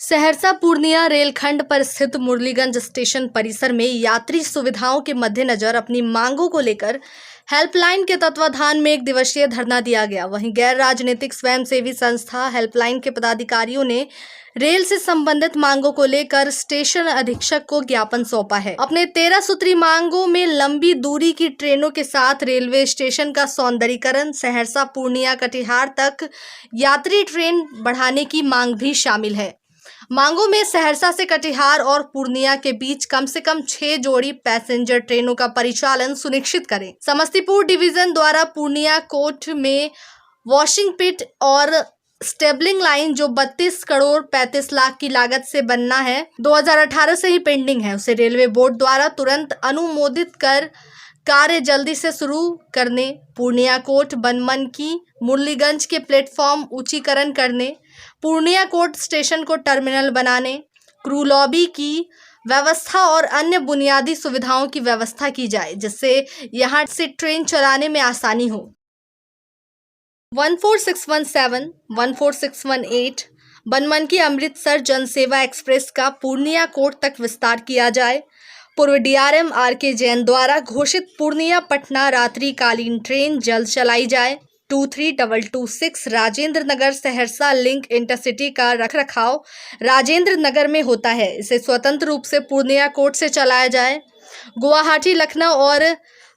सहरसा पूर्णिया रेलखंड पर स्थित मुरलीगंज स्टेशन परिसर में यात्री सुविधाओं के मद्देनजर अपनी मांगों को लेकर हेल्पलाइन के तत्वाधान में एक दिवसीय धरना दिया गया। वहीं गैर राजनीतिक स्वयंसेवी संस्था हेल्पलाइन के पदाधिकारियों ने रेल से संबंधित मांगों को लेकर स्टेशन अधीक्षक को ज्ञापन सौंपा है। अपने 13 सूत्री मांगों में लंबी दूरी की ट्रेनों के साथ रेलवे स्टेशन का सौंदर्यीकरण, सहरसा पूर्णिया कटिहार तक यात्री ट्रेन बढ़ाने की मांग भी शामिल है। मांगों में सहरसा से कटिहार और पूर्णिया के बीच कम से कम 6 जोड़ी पैसेंजर ट्रेनों का परिचालन सुनिश्चित करें। समस्तीपुर डिवीजन द्वारा पूर्णिया कोट में वॉशिंग पिट और स्टेबलिंग लाइन जो 32 करोड़ 35 लाख की लागत से बनना है, 2018 से ही पेंडिंग है, उसे रेलवे बोर्ड द्वारा तुरंत अनुमोदित कर कार्य जल्दी से शुरू करने, पूर्णिया कोट बनमनकी मुरलीगंज के प्लेटफॉर्म ऊंचीकरण करने, पूर्णिया कोट स्टेशन को टर्मिनल बनाने, क्रू लॉबी की व्यवस्था और अन्य बुनियादी सुविधाओं की व्यवस्था की जाए जिससे यहां से ट्रेन चलाने में आसानी हो। 14617, 14618 बनमनकी अमृतसर जनसेवा एक्सप्रेस का पूर्णिया कोट तक विस्तार किया जाए। पूर्व डीआरएम आर.के. जैन द्वारा घोषित पूर्णिया पटना रात्रिकालीन ट्रेन जल्द चलाई जाए। 23226 राजेंद्र नगर सहरसा लिंक इंटरसिटी का रखरखाव राजेंद्र नगर में होता है, इसे स्वतंत्र रूप से पूर्णिया कोट से चलाया जाए। गुवाहाटी लखनऊ और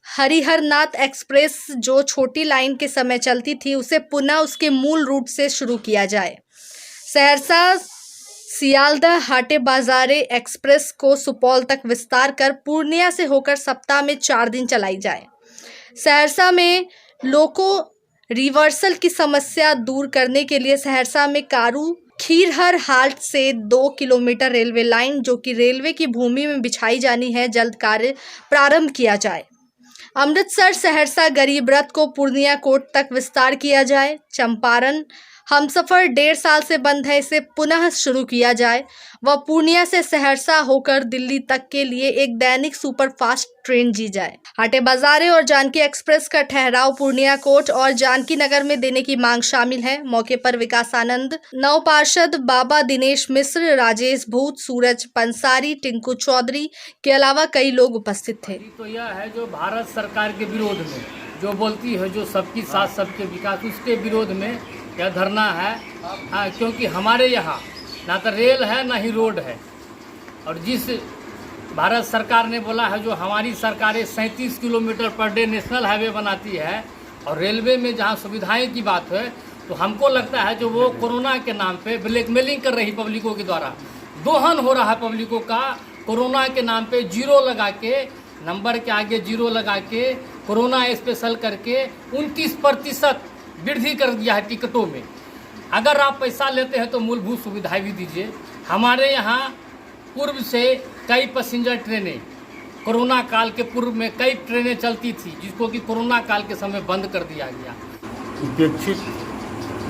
हरिहरनाथ एक्सप्रेस जो छोटी लाइन के समय चलती थी उसे पुनः उसके मूल रूट से शुरू किया जाए। सहरसा सियालदह हाटे बाजारे एक्सप्रेस को सुपौल तक विस्तार कर पूर्णिया से होकर सप्ताह में 4 दिन चलाई जाए। सहरसा में लोको रिवर्सल की समस्या दूर करने के लिए सहरसा में कारू खीरहर हाल्ट से 2 किलोमीटर रेलवे लाइन जो कि रेलवे की भूमि में बिछाई जानी है, जल्द कार्य प्रारंभ किया जाए। अमृतसर सहरसा गरीब रथ को पूर्णिया कोट तक विस्तार किया जाए। चंपारण हमसफर 1.5 साल से बंद है, इसे पुनः शुरू किया जाए व पूर्णिया से सहरसा होकर दिल्ली तक के लिए एक दैनिक सुपरफास्ट ट्रेन दी जाए। हाटे बाजारे और जानकी एक्सप्रेस का ठहराव पूर्णिया कोट और जानकी नगर में देने की मांग शामिल है। मौके पर विकासानंद, नव पार्षद बाबा दिनेश मिश्र, राजेश भूत, सूरज पंसारी, टिंकू चौधरी के अलावा कई लोग उपस्थित थे। तो यह है जो भारत सरकार के विरोध में जो बोलती है जो सबकी साथ सबके विकास, उसके विरोध में यह धरना है। क्योंकि हमारे यहाँ ना तो रेल है ना ही रोड है, और जिस भारत सरकार ने बोला है जो हमारी सरकारें 37 kilometre per day national highway बनाती है और रेलवे में जहाँ सुविधाएं की बात है, तो हमको लगता है जो वो कोरोना के नाम पे ब्लैकमेलिंग कर रही पब्लिकों के द्वारा, दोहन हो रहा है पब्लिकों का। कोरोना के नाम पे जीरो लगा के, नंबर के आगे जीरो लगा के कोरोना स्पेशल करके 29% वृद्धि कर दिया है टिकटों में। अगर आप पैसा लेते हैं तो मूलभूत सुविधाएं भी दीजिए। हमारे यहाँ पूर्व से कई पैसेंजर ट्रेनें कोरोना काल के पूर्व में कई ट्रेनें चलती थी जिसको कि कोरोना काल के समय बंद कर दिया गया। उपेक्षित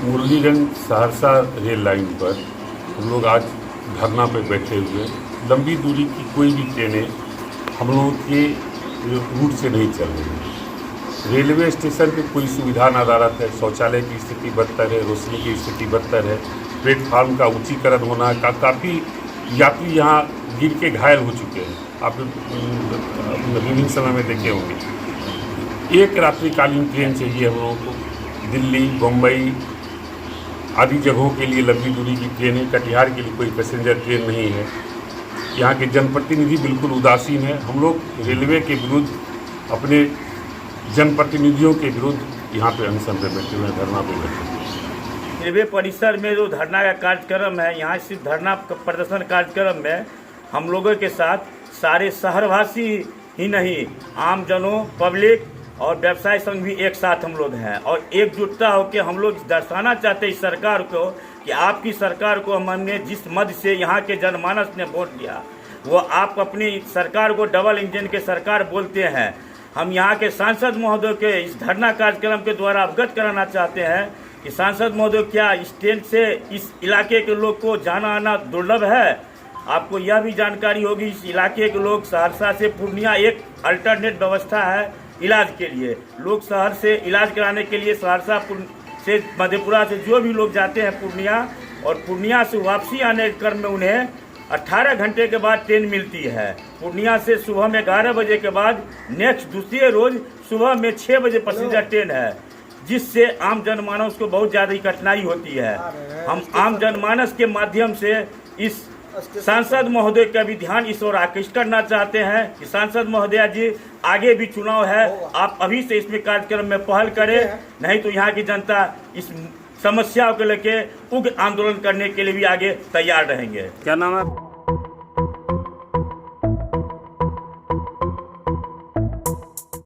मुरलीगंज सहरसा रेल लाइन पर हम लोग आज धरना पर बैठे हुए। लंबी दूरी की कोई भी ट्रेनें हम लोगों के रूट से नहीं चल रही हैं। रेलवे स्टेशन पे कोई सुविधा नदारत है, शौचालय की स्थिति बदतर है, रोशनी की स्थिति बदतर है, प्लेटफार्म का ऊंचीकरण होना है, काफ़ी यात्री यहाँ गिर के घायल हो चुके हैं। आप विभिन्न समय में देखे होंगे। एक रात्रिकालीन ट्रेन चाहिए हम लोगों को। दिल्ली, मुंबई आदि जगहों के लिए लंबी दूरी की ट्रेनें, कटिहार के लिए कोई पैसेंजर ट्रेन नहीं है। यहाँ के जनप्रतिनिधि बिल्कुल उदासीन है। हम लोग रेलवे के विरुद्ध, अपने जनप्रतिनिधियों के विरुद्ध यहाँ पे अनशन पे बैठे हुए, धरना पे बैठे हुए। रेलवे परिसर में जो धरना का कार्यक्रम है, यहाँ सिर्फ धरना प्रदर्शन कार्यक्रम में हम लोगों के साथ सारे शहरवासी ही नहीं, आम जनों, पब्लिक और व्यवसाय संघ भी एक साथ हम लोग हैं और एकजुटता होकर हम लोग दर्शाना चाहते हैं इस सरकार को कि आपकी सरकार को हमने जिस मद से यहाँ के जनमानस ने वोट दिया, वो आप अपनी सरकार को डबल इंजन के सरकार बोलते हैं। हम यहाँ के सांसद महोदय के इस धरना कार्यक्रम के द्वारा अवगत कराना चाहते हैं कि सांसद महोदय क्या इस ट्रेन से इस इलाके के लोग को जाना आना दुर्लभ है? आपको यह भी जानकारी होगी इस इलाके के लोग सहरसा से पूर्णिया एक अल्टरनेट व्यवस्था है इलाज के लिए। लोग शहर से इलाज कराने के लिए सहरसा से मधेपुरा से जो भी लोग जाते हैं पूर्णिया, और पूर्णिया से वापसी आने के क्रम में उन्हें 18 घंटे के बाद ट्रेन मिलती है। पूर्णिया से सुबह में 11 बजे के बाद नेक्स्ट दूसरे रोज सुबह में 6 बजे पैसेंजर ट्रेन है, जिससे आम जनमानस को बहुत ज़्यादा कठिनाई होती है। हम आम जनमानस के माध्यम से इस सांसद महोदय का भी ध्यान इस ओर आकृष्ट करना चाहते हैं कि सांसद महोदय जी, आगे भी चुनाव है, आप अभी से इसमें कार्यक्रम में पहल करें, नहीं तो यहाँ की जनता इस समस्याओं को लेकर उग्र आंदोलन करने के लिए भी आगे तैयार रहेंगे। क्या नाम है?